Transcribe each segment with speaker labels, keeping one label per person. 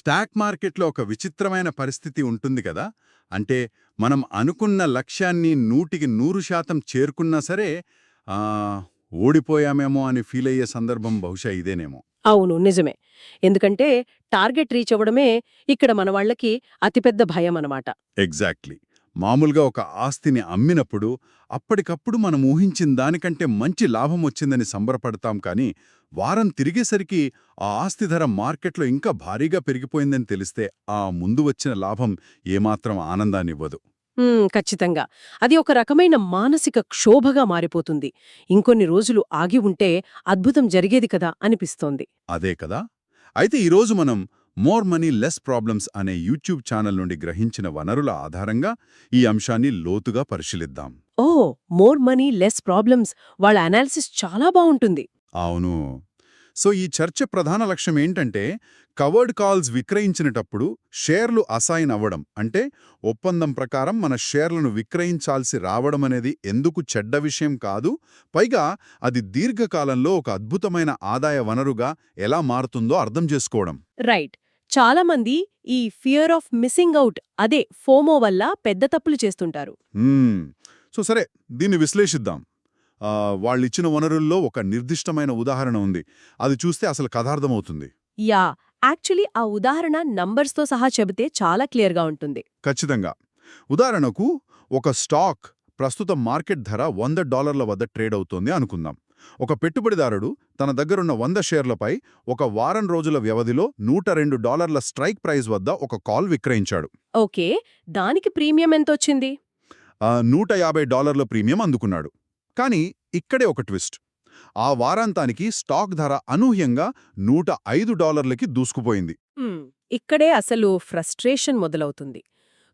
Speaker 1: Stock మార్కెట్లో ఒక విచిత్రమైన పరిస్థితి ఉంటుంది కదా. అంటే మనం అనుకున్న లక్ష్యాన్ని 100% చేరుకున్నా సరే ఆ, ఓడిపోయామేమో అని ఫీల్ అయ్యే సందర్భం బహుశా ఇదేనేమో.
Speaker 2: అవును, నిజమే. ఎందుకంటే టార్గెట్ రీచ్ అవ్వడమే ఇక్కడ మన వాళ్ళకి అతిపెద్ద భయం అనమాట.
Speaker 1: ఎగ్జాక్ట్లీ. మామూలుగా ఒక ఆస్తిని అమ్మినప్పుడు అప్పటికప్పుడు మనం ఊహించిన దానికంటే మంచి లాభం వచ్చిందని సంబరపడతాం, కానీ వారం తిరిగేసరికి ఆ ఆస్తి ధర మార్కెట్లో ఇంకా భారీగా పెరిగిపోయిందని తెలిస్తే ఆ ముందు వచ్చిన లాభం ఏమాత్రం ఆనందాన్నివ్వదు.
Speaker 2: ఖచ్చితంగా. అది ఒక రకమైన మానసిక క్షోభగా మారిపోతుంది. ఇంకొన్ని రోజులు ఆగి ఉంటే అద్భుతం జరిగేది కదా అనిపిస్తోంది.
Speaker 1: అదే కదా. అయితే ఈరోజు మనం మోర్ మనీ లెస్ ప్రాబ్లమ్స్ అనే యూట్యూబ్ ఛానల్ నుండి గ్రహించిన వనరుల ఆధారంగా ఈ అంశాన్ని లోతుగా పరిశీలిద్దాం.
Speaker 2: ఓ, మోర్ మనీ లెస్ ప్రాబ్లమ్స్, వాళ్ళ అనాలిసిస్ చాలా బావుంటుంది.
Speaker 1: అవును. సో ఈ చర్చ ప్రధాన లక్ష్యం ఏంటంటే, కవర్డ్ కాల్స్ విక్రయించినటప్పుడు షేర్లు అసైన్ అవ్వడం, అంటే ఒప్పందం ప్రకారం మన షేర్లను విక్రయించాల్సి రావడం అనేది ఎందుకు చెడ్డ విషయం కాదు, పైగా అది దీర్ఘకాలంలో ఒక అద్భుతమైన ఆదాయ వనరుగా ఎలా మారుతుందో అర్థం చేసుకోవడం.
Speaker 2: రైట్. చాలామంది ఈ ఫియర్ ఆఫ్ మిస్సింగ్ అవుట్, అదే ఫోమో వల్ల పెద్ద తప్పులు చేస్తుంటారు.
Speaker 1: మ్మ్. సో సరే, దీన్ని విశ్లేషిద్దాం. వాళ్ళిచ్చిన వనరుల్లో ఒక నిర్దిష్టమైన ఉదాహరణ ఉంది. అది చూస్తే అసలు కథార్థమవుతుంది.
Speaker 2: యా, యాక్చువల్లీ ఆ ఉదాహరణ నంబర్స్తో సహా చెబితే చాలా క్లియర్గా ఉంటుంది.
Speaker 1: ఖచ్చితంగా. ఉదాహరణకు, ఒక స్టాక్ ప్రస్తుత మార్కెట్ ధర $100 వద్ద ట్రేడ్ అవుతోంది అనుకుందాం. ఒక పెట్టుబడిదారుడు తన దగ్గరున్న 100 షేర్లపై ఒక వారం రోజుల వ్యవధిలో $102 స్ట్రైక్ ప్రైస్ వద్ద ఒక కాల్ విక్రయించాడు.
Speaker 2: ఓకే, దానికి ప్రీమియం ఎంతొచ్చింది?
Speaker 1: $150 ప్రీమియం అందుకున్నాడు. కానీ ఇక్కడే ఒక ట్విస్ట్. ఆ వారాంతానికి స్టాక్ ధర అనూహ్యంగా $105కి దూసుకుపోయింది.
Speaker 2: ఇక్కడే అసలు ఫ్రస్ట్రేషన్ మొదలవుతుంది.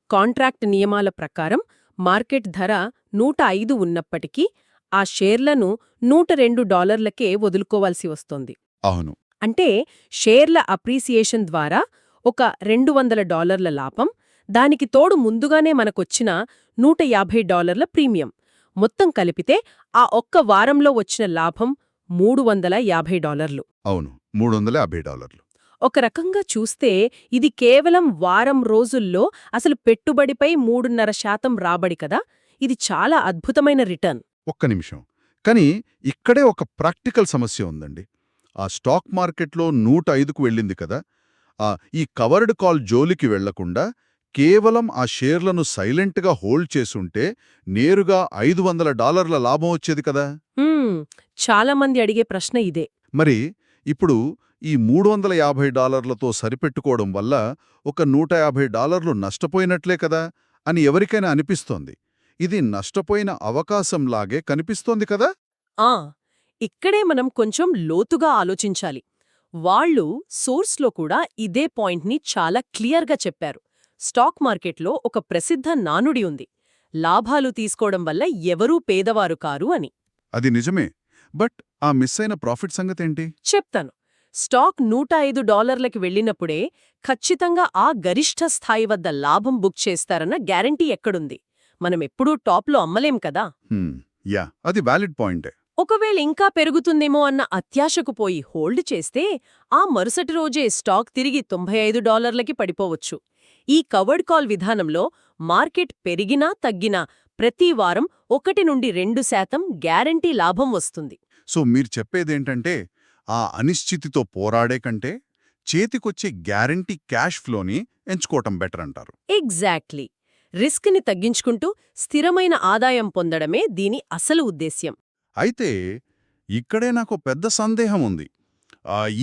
Speaker 2: కాంట్రాక్ట్ నియమాల ప్రకారం మార్కెట్ ధర 105 ఉన్నప్పటికీ ఆ షేర్లను $102కే వదులుకోవాల్సి వస్తోంది.
Speaker 1: అవును.
Speaker 2: అంటే షేర్ల అప్రీసియేషన్ ద్వారా ఒక $200 లాభం, దానికి తోడు ముందుగానే మనకొచ్చిన $150 ప్రీమియం, మొత్తం కలిపితే ఆ ఒక్క వారంలో వచ్చిన లాభం $350.
Speaker 1: అవును, $350.
Speaker 2: ఒక రకంగా చూస్తే ఇది కేవలం వారం రోజుల్లో అసలు పెట్టుబడిపై 3.5% రాబడి కదా. ఇది చాలా అద్భుతమైన రిటర్న్.
Speaker 1: ఒక్క నిమిషం. కానీ ఇక్కడే ఒక ప్రాక్టికల్ సమస్య ఉందండి. ఆ స్టాక్ మార్కెట్లో 105కు వెళ్ళింది కదా, ఈ కవర్డ్ కాల్ జోలికి వెళ్లకుండా కేవలం ఆ షేర్లను సైలెంట్గా హోల్డ్ చేసుంటే నేరుగా $500 లాభం వచ్చేది కదా.
Speaker 2: చాలామంది అడిగే ప్రశ్న ఇదే.
Speaker 1: మరి ఇప్పుడు ఈ $350తో సరిపెట్టుకోవడం వల్ల ఒక $150 నష్టపోయినట్లే కదా అని ఎవరికైనా అనిపిస్తోంది. ఇది నష్టపోయిన అవకాశంలాగే కనిపిస్తోంది కదా.
Speaker 2: ఆ ఇక్కడే మనం కొంచెం లోతుగా ఆలోచించాలి. వాళ్ళు సోర్స్లో కూడా ఇదే పాయింట్ని చాలా క్లియర్గా చెప్పారు. స్టాక్ మార్కెట్లో ఒక ప్రసిద్ధ నానుడి ఉంది, లాభాలు తీసుకోవడం వల్ల ఎవరూ పేదవారు కారు అని.
Speaker 1: అది నిజమే. బట్ ఆ మిస్ అయిన ప్రాఫిట్ సంగతేంటి?
Speaker 2: చెప్తాను. స్టాక్ $105కి వెళ్ళినప్పుడే ఖచ్చితంగా ఆ గరిష్ఠ స్థాయి వద్ద లాభం బుక్ చేస్తారన్న గ్యారంటీ ఎక్కడుంది? మనమెప్పుడూ టాప్లో అమ్మలేం కదా.
Speaker 1: యా, అది వ్యాలిడ్ పాయింటే.
Speaker 2: ఒకవేళ ఇంకా పెరుగుతుందేమో అన్న అత్యాశకు పోయి హోల్డ్ చేస్తే ఆ మరుసటి రోజే స్టాక్ తిరిగి $95కి పడిపోవచ్చు. ఈ కవర్డ్ కాల్ విధానంలో మార్కెట్ పెరిగినా తగ్గినా ప్రతి వారం 1 నుండి 2% గ్యారంటీ లాభం వస్తుంది.
Speaker 1: సో మీరు చెప్పేదేంటంటే, ఆ అనిశ్చితితో పోరాడే కంటే చేతికొచ్చే గ్యారంటీ క్యాష్ ఫ్లోని ఎంచుకోవటం బెటర్ అంటారు.
Speaker 2: ఎగ్జాక్ట్లీ. రిస్క్ని తగ్గించుకుంటూ స్థిరమైన ఆదాయం పొందడమే దీని అసలు ఉద్దేశ్యం.
Speaker 1: అయితే ఇక్కడే నాకు పెద్ద సందేహం ఉంది.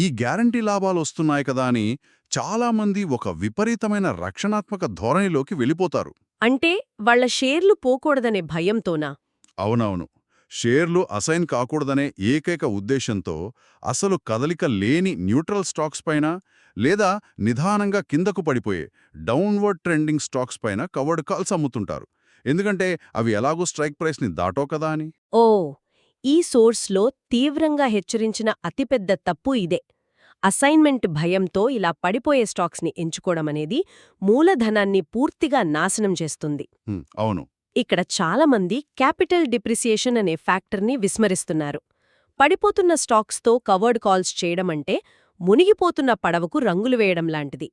Speaker 1: ఈ గ్యారంటీ లాభాలు వస్తున్నాయి కదా అని చాలామంది ఒక విపరీతమైన రక్షణాత్మక ధోరణిలోకి వెళ్ళిపోతారు.
Speaker 2: అంటే వాళ్ల షేర్లు పోకూడదనే భయంతోనా?
Speaker 1: అవునవును. షేర్లు అసైన్ కాకూడదనే ఏకైక ఉద్దేశంతో అసలు కదలిక లేని న్యూట్రల్ స్టాక్స్ పైన, లేదా నిదానంగా కిందకు పడిపోయే డౌన్వర్డ్ ట్రెండింగ్ స్టాక్స్ పైన కవర్డ్ కాల్స్ అమ్ముతుంటారు. ఎందుకంటే అవి ఎలాగో స్ట్రైక్ ప్రైస్ని దాటో కదా అని.
Speaker 2: ఓ, ఈ సోర్స్లో తీవ్రంగా హెచ్చరించిన అతిపెద్ద తప్పు ఇదే. అసైన్మెంట్ భయంతో ఇలా పడిపోయే స్టాక్స్ని ఎంచుకోవడమనేది మూలధనాన్ని పూర్తిగా నాశనం చేస్తుంది.
Speaker 1: అవును.
Speaker 2: ఇక్కడ చాలామంది క్యాపిటల్ డిప్రిసియేషన్ అనే ఫ్యాక్టర్ని విస్మరిస్తున్నారు. పడిపోతున్న స్టాక్స్తో కవర్డ్ కాల్స్ చేయడమంటే మునిగిపోతున్న పడవకు రంగులు వేయడం లాంటిది.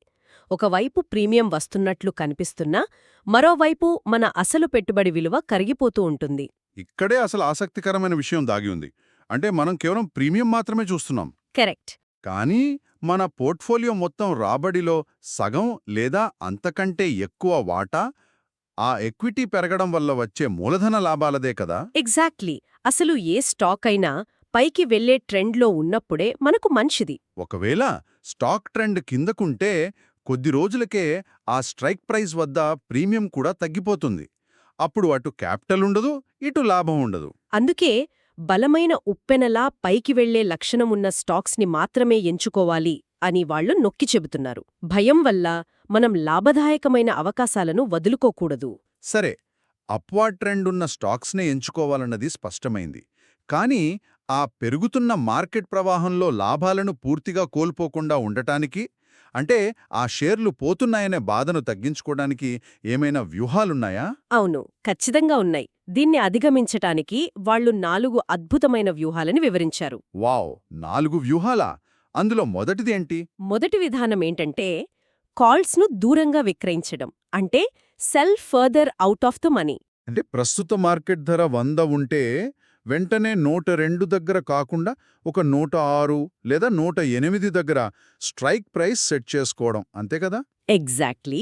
Speaker 2: ఒకవైపు ప్రీమియం వస్తున్నట్లు కనిపిస్తున్నా మరోవైపు మన అసలు పెట్టుబడి విలువ కరిగిపోతూ ఉంటుంది.
Speaker 1: ఇక్కడే అసలు ఆసక్తికరమైన విషయం దాగి ఉంది. అంటే మనం కేవలం ప్రీమియం మాత్రమే చూస్తున్నాం.
Speaker 2: కరెక్ట్.
Speaker 1: కానీ మన పోర్ట్ఫోలియో మొత్తం రాబడిలో సగం లేదా అంతకంటే ఎక్కువ వాటా ఆ ఎక్విటీ పెరగడం వల్ల వచ్చే మూలధన లాభాలదే కదా.
Speaker 2: ఎగ్జాక్ట్లీ. అసలు ఏ స్టాక్ అయినా పైకి వెళ్లే ట్రెండ్లో ఉన్నప్పుడే మనకు మంచిది.
Speaker 1: ఒకవేళ స్టాక్ ట్రెండ్ కిందకుంటే కొద్ది రోజులకే ఆ స్ట్రైక్ ప్రైస్ వద్ద ప్రీమియం కూడా తగ్గిపోతుంది. అప్పుడు అటు క్యాపిటల్ ఉండదు, ఇటు లాభం ఉండదు.
Speaker 2: అందుకే బలమైన ఉప్పెనలా పైకి వెళ్లే లక్షణమున్న స్టాక్స్ని మాత్రమే ఎంచుకోవాలి అని వాళ్లు నొక్కి చెబుతున్నారు. భయం వల్ల మనం లాభదాయకమైన అవకాశాలను వదులుకోకూడదు.
Speaker 1: సరే, అప్వార్డ్ ట్రెండ్ ఉన్న స్టాక్స్నే ఎంచుకోవాలన్నది స్పష్టమైంది. కానీ ఆ పెరుగుతున్న మార్కెట్ ప్రవాహంలో లాభాలను పూర్తిగా కోల్పోకుండా ఉండటానికి, అంటే ఆ షేర్లు పోతున్నాయనే బాధను తగ్గించుకోవడానికి ఏమైనా వ్యూహాలున్నాయా?
Speaker 2: అవును, ఖచ్చితంగా ఉన్నాయి. దీన్ని అధిగమించటానికి వాళ్లు 4 అద్భుతమైన వ్యూహాలని వివరించారు.
Speaker 1: వావ్, 4 వ్యూహాలా? అందులో మొదటిదేంటి?
Speaker 2: మొదటి విధానమేంటంటే కాల్స్ను దూరంగా విక్రయించడం. అంటే cell further out of the money.
Speaker 1: అంటే ప్రస్తుత మార్కెట్ ధర 100 ఉంటే వెంటనే 102 దగ్గర కాకుండా ఒక 106 లేదా 108 దగ్గర స్ట్రైక్ ప్రైస్ సెట్ చేసుకోవడం, అంతే కదా?
Speaker 2: ఎగ్జాక్ట్లీ.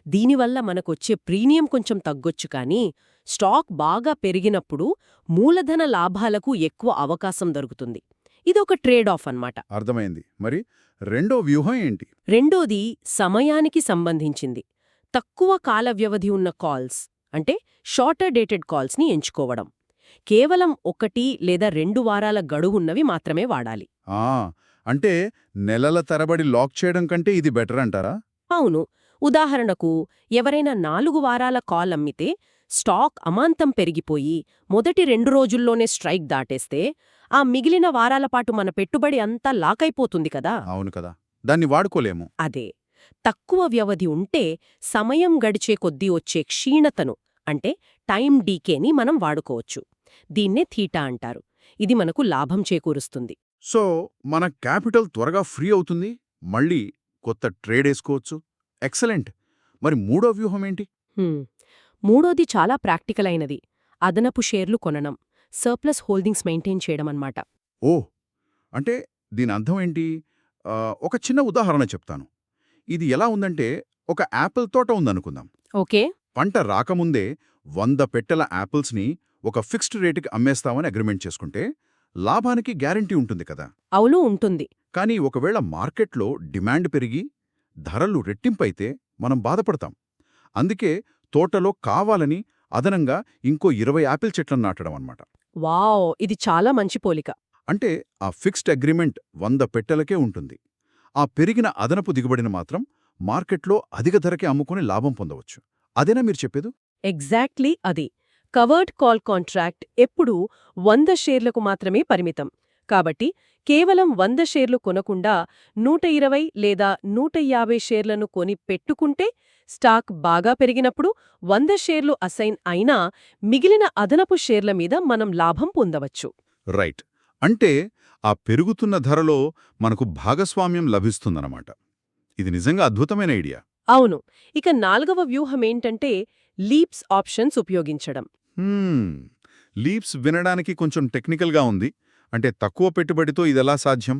Speaker 2: దీనివల్ల మనకొచ్చే ప్రీమియం కొంచెం తగ్గొచ్చు కానీ స్టాక్ బాగా పెరిగినప్పుడు మూలధన లాభాలకు ఎక్కువ అవకాశం దొరుకుతుంది. ఇదొక ట్రేడ్ ఆఫ్ అన్నమాట.
Speaker 1: అర్థమైంది. మరి రెండో వ్యూహం ఏంటి?
Speaker 2: రెండోది సమయానికి సంబంధించింది. తక్కువ కాల వ్యవధి ఉన్న కాల్స్, అంటే షార్టర్ డేటెడ్ కాల్స్ని ఎంచుకోవడం. కేవలం 1 లేదా 2 వారాల గడువున్నవి మాత్రమే వాడాలి.
Speaker 1: అంటే నెలల తరబడి లాక్ చేయడం కంటే ఇది బెటర్ అంటారా?
Speaker 2: అవును. ఉదాహరణకు ఎవరైనా 4 వారాల కాల్ అమ్మితే స్టాక్ అమాంతం పెరిగిపోయి మొదటి 2 రోజుల్లోనే స్ట్రైక్ దాటేస్తే ఆ మిగిలిన వారాలపాటు మన పెట్టుబడి అంతా లాకైపోతుంది కదా.
Speaker 1: అవును కదా, దాన్ని వాడుకోలేము.
Speaker 2: అదే, తక్కువ వ్యవధి ఉంటే సమయం గడిచే కొద్దీ వచ్చే క్షీణతను, అంటే టైం డీకేని మనం వాడుకోవచ్చు. దీన్నే థీటా అంటారు. ఇది మనకు లాభం చేకూరుస్తుంది.
Speaker 1: సో మన క్యాపిటల్ త్వరగా ఫ్రీ అవుతుంది, మళ్ళీ కొత్త ట్రేడ్ వేసుకోవచ్చు. ఎక్సలెంట్. మరి మూడో వ్యూహం ఏంటి?
Speaker 2: మూడోది చాలా ప్రాక్టికల్ అయినది. అదనపు షేర్లు కొనడం, సర్ప్లస్ హోల్డింగ్స్ మెయింటైన్ చేయడమన్నమాట.
Speaker 1: అంటే దీని అర్థం ఏంటి? ఒక చిన్న ఉదాహరణ చెప్తాను. ఇది ఎలా ఉందంటే, ఒక యాపిల్ తోట ఉందనుకుందాం.
Speaker 2: ఓకే.
Speaker 1: పంట రాకముందే 100 పెట్టెల యాపిల్స్ని ఒక ఫిక్స్డ్ రేటుకి అమ్మేస్తామని అగ్రిమెంట్ చేసుకుంటే లాభానికి గ్యారంటీ ఉంటుంది కదా.
Speaker 2: అవును, ఉంటుంది.
Speaker 1: కానీ ఒకవేళ మార్కెట్లో డిమాండ్ పెరిగి ధరలు రెట్టింపైతే మనం బాధపడతాం. అందుకే తోటలో కావాలని అదనంగా ఇంకో 20 యాపిల్ చెట్లను నాటడం అన్నమాట.
Speaker 2: వావ్, ఇది చాలా మంచి పోలిక.
Speaker 1: అంటే ఆ ఫిక్స్డ్ అగ్రిమెంట్ 100 పెట్టెలకే ఉంటుంది. ఆ పెరిగిన అదనపు దిగుబడిని మాత్రం మార్కెట్లో అధిక ధరకే అమ్ముకుని లాభం పొందవచ్చు. అదేనా మీరు చెప్పేది?
Speaker 2: ఎగ్జాక్ట్లీ అది. కవర్డ్ కాల్ కాంట్రాక్ట్ ఎప్పుడూ 100 షేర్లకు మాత్రమే పరిమితం. కాబట్టి కేవలం 100 షేర్లు కొనకుండా 120 లేదా 150 షేర్లను కొని పెట్టుకుంటే స్టాక్ బాగా పెరిగినప్పుడు 100 షేర్లు అసైన్ అయినా మిగిలిన అదనపు షేర్ల మీద మనం లాభం పొందవచ్చు.
Speaker 1: రైట్. అంటే ఆ పెరుగుతున్న ధరలో మనకు భాగస్వామ్యం లభిస్తుందన్నమాట. ఇది నిజంగా అద్భుతమైన ఐడియా.
Speaker 2: అవును. ఇక 4వ వ్యూహమేంటంటే లీప్స్ ఆప్షన్స్ ఉపయోగించడం.
Speaker 1: లీప్స్ వినడానికి కొంచెం టెక్నికల్గా ఉంది. అంటే తక్కువ పెట్టుబడితో ఇదెలా సాధ్యం?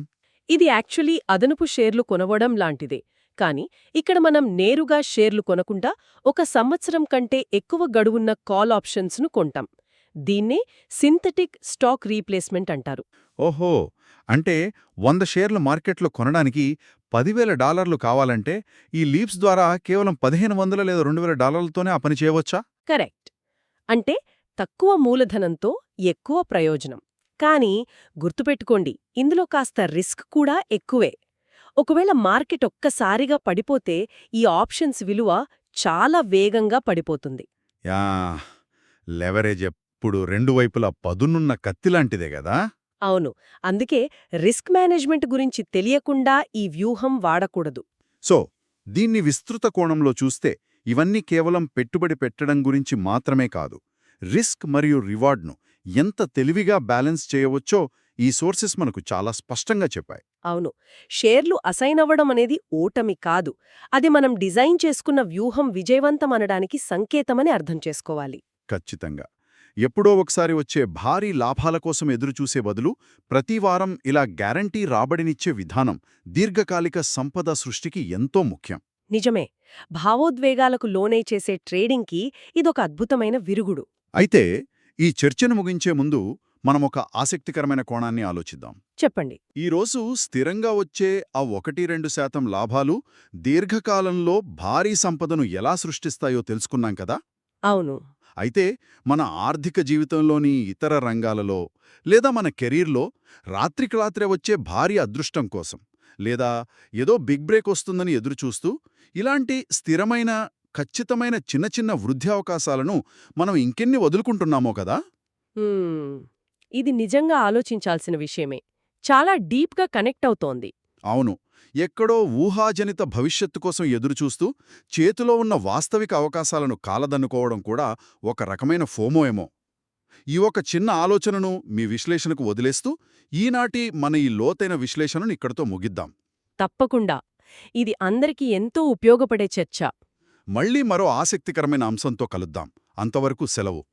Speaker 2: ఇది యాక్చువల్లీ అదనపు షేర్లు కొనవడం లాంటిదే. కానీ ఇక్కడ మనం నేరుగా షేర్లు కొనకుండా 1 సంవత్సరం కంటే ఎక్కువ గడువున్న కాల్ ఆప్షన్స్ను కొంటాం. దీన్నే సింథటిక్ స్టాక్ రీప్లేస్మెంట్ అంటారు.
Speaker 1: ఓహో, అంటే 100 షేర్లు మార్కెట్లో కొనడానికి $10,000 కావాలంటే ఈ లీప్స్ ద్వారా కేవలం $1,500 లేదా $2,000తోనే ఆ పని చేయవచ్చా?
Speaker 2: కరెక్ట్. అంటే తక్కువ మూలధనంతో ఎక్కువ ప్రయోజనం. కానీ గుర్తుపెట్టుకోండి, ఇందులో కాస్త రిస్క్ కూడా ఎక్కువే. ఒకవేళ మార్కెట్ ఒక్కసారిగా పడిపోతే ఈ ఆప్షన్స్ విలువ చాలా వేగంగా పడిపోతుంది.
Speaker 1: యా, లెవరేజ్ ఎప్పుడు రెండు వైపులా పదునున్న కత్తిలాంటిదే కదా.
Speaker 2: అవును. అందుకే రిస్క్ మేనేజ్మెంట్ గురించి తెలియకుండా ఈ వ్యూహం వాడకూడదు.
Speaker 1: సో దీన్ని విస్తృత కోణంలో చూస్తే ఇవన్నీ కేవలం పెట్టుబడి పెట్టడం గురించి మాత్రమే కాదు, రిస్క్ మరియు రివార్డ్ను ఎంత తెలివిగా బ్యాలెన్స్ చేయవచ్చో ఈ సోర్సెస్ మనకు చాలా స్పష్టంగా చెప్పాయి.
Speaker 2: అవును, షేర్లు అసైన్ అవ్వడం అనేది ఓటమి కాదు, అది మనం డిజైన్ చేసుకున్న వ్యూహం విజయవంతమనడానికి సంకేతమని అర్థం చేసుకోవాలి.
Speaker 1: ఖచ్చితంగా. ఎప్పుడో ఒకసారి వచ్చే భారీ లాభాల కోసం ఎదురుచూసే బదులు ప్రతివారం ఇలా గ్యారంటీ రాబడినిచ్చే విధానం దీర్ఘకాలిక సంపద సృష్టికి ఎంతో ముఖ్యం.
Speaker 2: నిజమే, భావోద్వేగాలకు లోనై చేసే ట్రేడింగ్కి ఇదొక అద్భుతమైన విరుగుడు.
Speaker 1: అయితే ఈ చర్చను ముగించే ముందు మనమొక ఆసక్తికరమైన కోణాన్ని ఆలోచిద్దాం.
Speaker 2: చెప్పండి.
Speaker 1: ఈరోజు స్థిరంగా వచ్చే ఆ 1–2% లాభాలు దీర్ఘకాలంలో భారీ సంపదను ఎలా సృష్టిస్తాయో తెలుసుకున్నాం కదా.
Speaker 2: అవును.
Speaker 1: అయితే మన ఆర్థిక జీవితంలోని ఇతర రంగాలలో లేదా మన కెరీర్లో రాత్రికి రాత్రే వచ్చే భారీ అదృష్టం కోసం లేదా ఏదో బిగ్ బ్రేక్ వస్తుందని ఎదురుచూస్తూ ఇలాంటి స్థిరమైన ఖచ్చితమైన చిన్న చిన్న వృద్ధి అవకాశాలను మనం ఇంకెన్ని వదులుకుంటున్నామో కదా.
Speaker 2: హ్మ్. ఇది నిజంగా ఆలోచించాల్సిన విషయమే. చాలా డీప్గా కనెక్ట్ అవుతోంది.
Speaker 1: అవును. ఎక్కడో ఊహాజనిత భవిష్యత్తు కోసం ఎదురుచూస్తూ చేతిలో ఉన్న వాస్తవిక అవకాశాలను కాలదన్నుకోవడం కూడా ఒక రకమైన ఫోమో ఏమో. ఈ ఒక చిన్న ఆలోచనను మీ విశ్లేషణకు వదిలేస్తూ ఈనాటి మన ఈ లోతైన విశ్లేషణను ఇక్కడితో ముగిద్దాం.
Speaker 2: తప్పకుండా. ఇది అందరికీ ఎంతో ఉపయోగపడే చర్చ.
Speaker 1: మళ్ళీ మరో ఆసక్తికరమైన అంశంతో కలుద్దాం. అంతవరకు సెలవు.